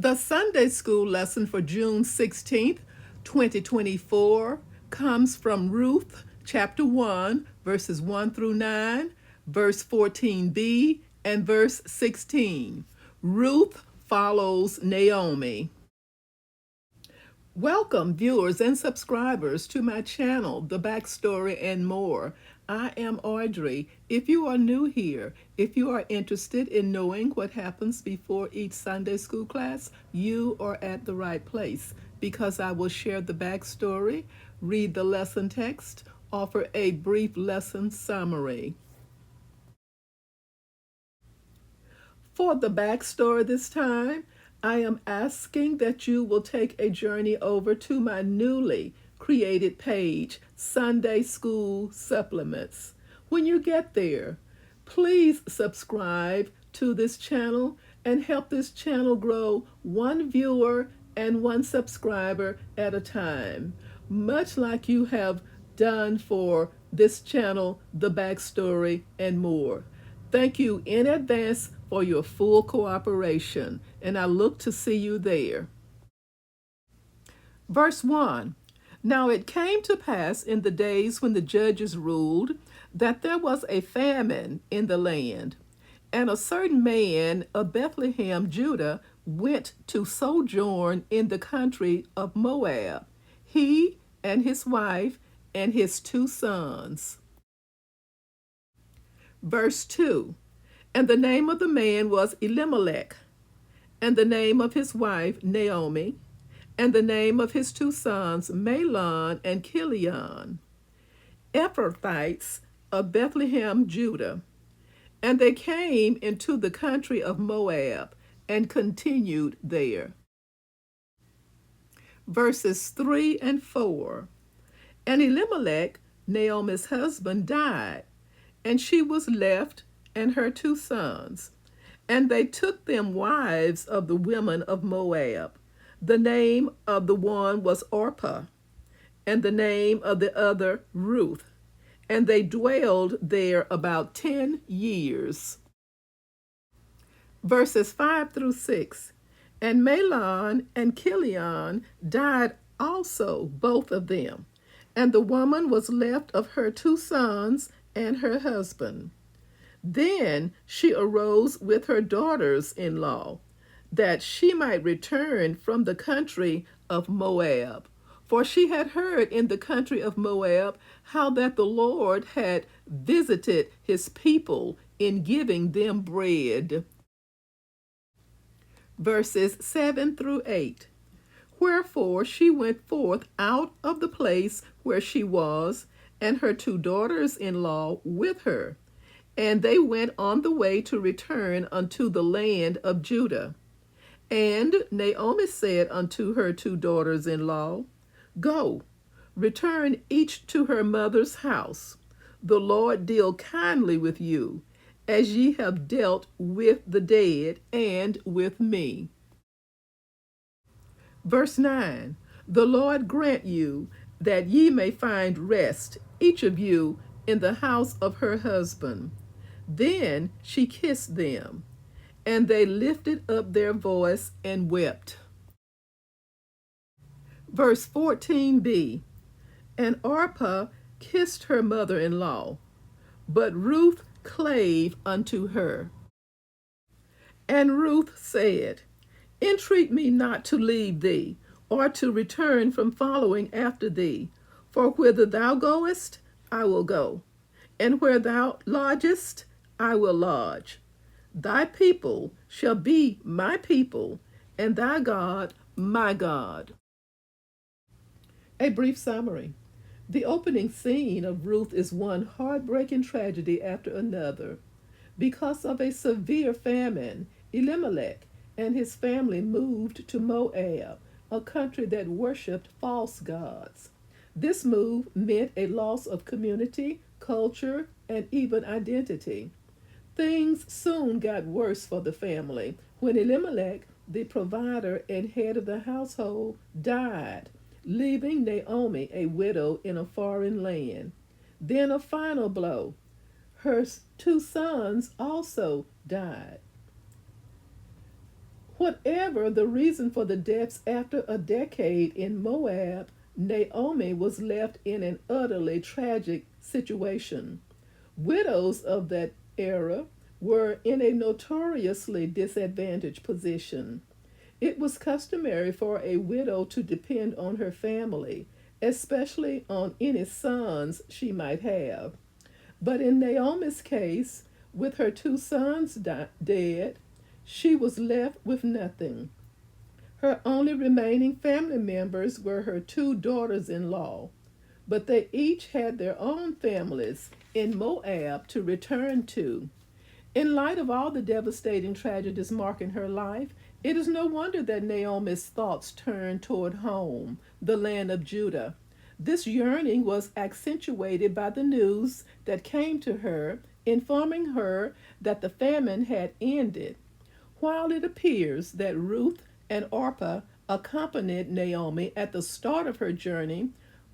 The Sunday school lesson for June 16th, 2024 comes from Ruth chapter 1, verses 1 through 9, verse 14b, and verse 16. Ruth follows Naomi. Welcome, viewers and subscribers, to my channel, The Backstory and More. I am Audrey. If you are new here, if you are interested in knowing what happens before each Sunday school class, you are at the right place, because I will share the backstory, read the lesson text, offer a brief lesson summary. For the backstory this time, I am asking that you will take a journey over to my newly created page, Sunday School Supplements. When you get there, please subscribe to this channel and help this channel grow one viewer and one subscriber at a time, much like you have done for this channel, The Backstory and More. Thank you in advance for your full cooperation, and I look to see you there. Verse 1. Now it came to pass in the days when the judges ruled that there was a famine in the land, and a certain man of Bethlehem, Judah, went to sojourn in the country of Moab, he and his wife and his 2 sons. Verse 2. And the name of the man was Elimelech, and the name of his wife Naomi, and the name of his 2 sons Mahlon and Chilion, Ephrathites of Bethlehem, Judah. And they came into the country of Moab and continued there. Verses 3 and 4. And Elimelech, Naomi's husband, died, and she was left and her 2 sons. And they took them wives of the women of Moab. The name of the one was Orpah, and the name of the other Ruth. And they dwelled there about 10 years. Verses 5 through 6. And Mahlon and Chilion died also, both of them. And the woman was left of her 2 sons and her husband. Then she arose with her daughters-in-law, that she might return from the country of Moab. For she had heard in the country of Moab how that the Lord had visited his people in giving them bread. Verses 7 through 8. Wherefore she went forth out of the place where she was, and her 2 daughters-in-law with her. And they went on the way to return unto the land of Judah. And Naomi said unto her 2 daughters-in-law, Go, return each to her mother's house. The Lord deal kindly with you, as ye have dealt with the dead and with me. Verse 9. The Lord grant you that ye may find rest, each of you, in the house of her husband. Then she kissed them, and they lifted up their voice and wept. Verse 14b. And Orpah kissed her mother-in-law, but Ruth clave unto her. And Ruth said, Entreat me not to leave thee, or to return from following after thee. For whither thou goest, I will go, and where thou lodgest, I will lodge. Thy people shall be my people, and thy God my God. A brief summary. The opening scene of Ruth is one heartbreaking tragedy after another. Because of a severe famine, Elimelech and his family moved to Moab, a country that worshipped false gods. This move meant a loss of community, culture, and even identity. Things soon got worse for the family when Elimelech, the provider and head of the household, died, leaving Naomi a widow in a foreign land. Then a final blow. Her 2 sons also died. Whatever the reason for the deaths, after a decade in Moab, Naomi was left in an utterly tragic situation. Widows of that era were in a notoriously disadvantaged position. It was customary for a widow to depend on her family, especially on any sons she might have. But in Naomi's case, with her two sons dead, she was left with nothing. Her only remaining family members were her two daughters in law, but they each had their own families in Moab to return to. In light of all the devastating tragedies marking her life, it is no wonder that Naomi's thoughts turned toward home, the land of Judah. This yearning was accentuated by the news that came to her, informing her that the famine had ended. While it appears that Ruth and Orpah accompanied Naomi at the start of her journey,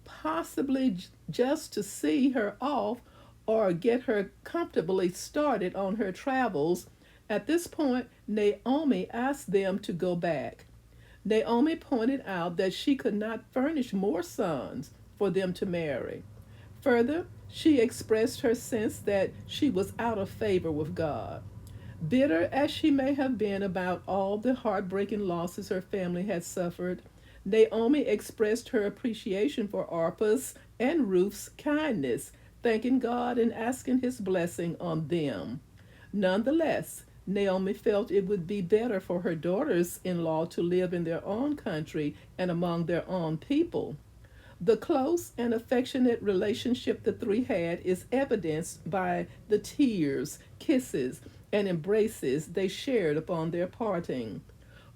possibly just to see her off or get her comfortably started on her travels, at this point Naomi asked them to go back. Naomi pointed out that she could not furnish more sons for them to marry. Further, she expressed her sense that she was out of favor with God. Bitter as she may have been about all the heartbreaking losses her family had suffered, Naomi expressed her appreciation for Orpah's and Ruth's kindness, thanking God and asking his blessing on them. Nonetheless, Naomi felt it would be better for her daughters in law to live in their own country and among their own people. The close and affectionate relationship the three had is evidenced by the tears, kisses, and embraces they shared upon their parting.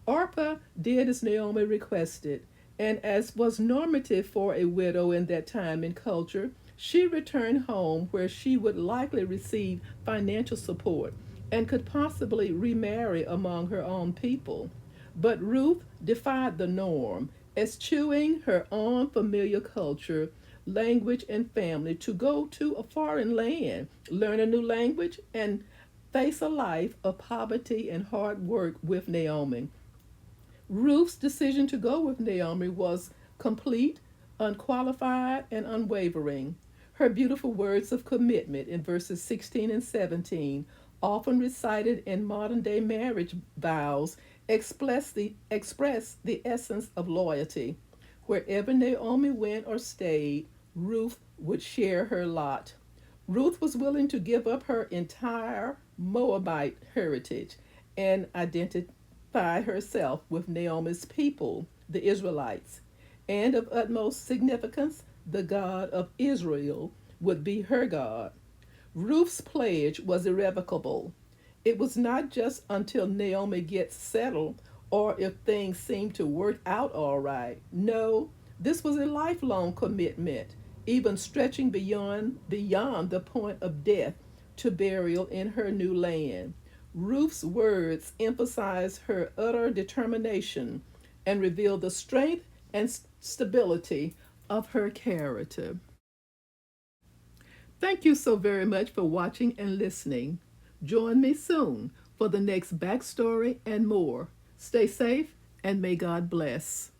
Orpah did as Naomi requested, and as was normative for a widow in that time and culture, she returned home where she would likely receive financial support and could possibly remarry among her own people. But Ruth defied the norm, eschewing her own familiar culture, language, and family to go to a foreign land, learn a new language, and face a life of poverty and hard work with Naomi. Ruth's decision to go with Naomi was complete, unqualified, and unwavering. Her beautiful words of commitment in verses 16 and 17, often recited in modern day marriage vows, express the essence of loyalty. Wherever Naomi went or stayed, Ruth would share her lot. Ruth was willing to give up her entire Moabite heritage and identify herself with Naomi's people, the Israelites. And of utmost significance, the God of Israel would be her God. Ruth's pledge was irrevocable. It was not just until Naomi gets settled or if things seem to work out all right. No, this was a lifelong commitment, even stretching beyond the point of death to burial in her new land. Ruth's words emphasize her utter determination and reveal the strength and stability of her character. Thank you so very much for watching and listening. Join me soon for the next backstory and more. Stay safe and may God bless.